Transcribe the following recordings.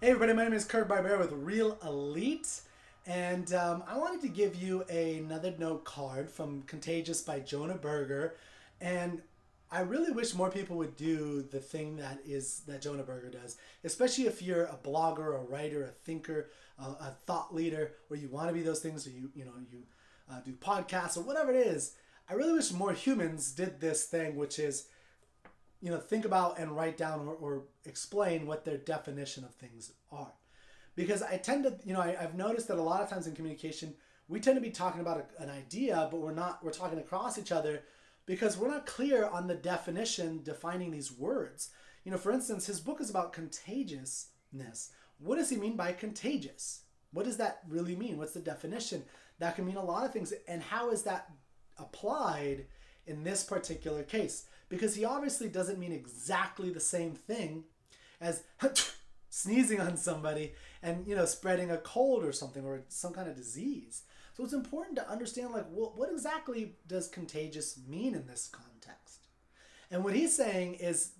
Hey everybody, my name is Kurt Barber with Real Elite, and I wanted to give you another note card from Contagious by Jonah Berger, and I really wish more people would do the thing that Jonah Berger does, especially if you're a blogger, a writer, a thinker, a thought leader, or you want to be those things, or you do podcasts or whatever it is. I really wish more humans did this thing, which is think about and write down or explain what their definition of things are. Because I tend to, I've noticed that a lot of times in communication, we tend to be talking about an idea, but we're talking across each other because we're not clear on the definition defining these words. For instance, his book is about contagiousness. What does he mean by contagious? What does that really mean? What's the definition? That can mean a lot of things. And how is that applied in this particular case? Because he obviously doesn't mean exactly the same thing as sneezing on somebody and spreading a cold or something or some kind of disease. So it's important to understand what exactly does contagious mean in this context. And what he's saying is,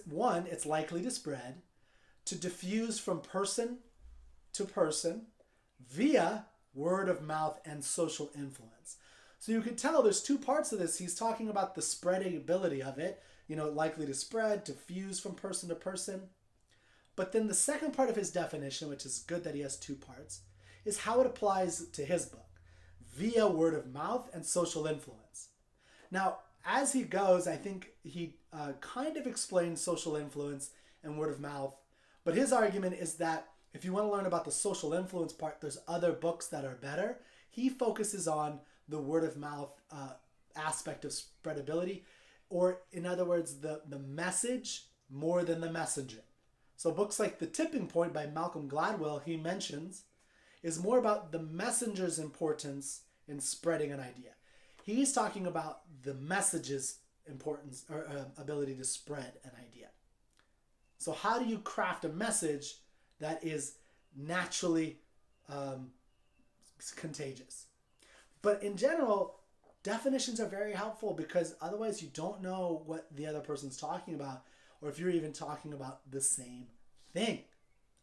one, it's likely to spread, to diffuse from person to person via word of mouth and social influence. So you can tell there's two parts of this. He's talking about the spreading ability of it, likely to spread, diffuse from person to person. But then the second part of his definition, which is good that he has two parts, is how it applies to his book, via word of mouth and social influence. Now, as he goes, I think he kind of explains social influence and word of mouth, but his argument is that if you want to learn about the social influence part, there's other books that are better. He focuses on the word of mouth aspect of spreadability, or in other words, the message more than the messenger. So books like The Tipping Point by Malcolm Gladwell, he mentions, is more about the messenger's importance in spreading an idea. He's talking about the message's importance or ability to spread an idea. So how do you craft a message that is naturally contagious? But in general, definitions are very helpful because otherwise you don't know what the other person's talking about or if you're even talking about the same thing.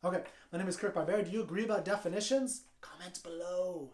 Okay, my name is Kurt Barber. Do you agree about definitions? Comment below.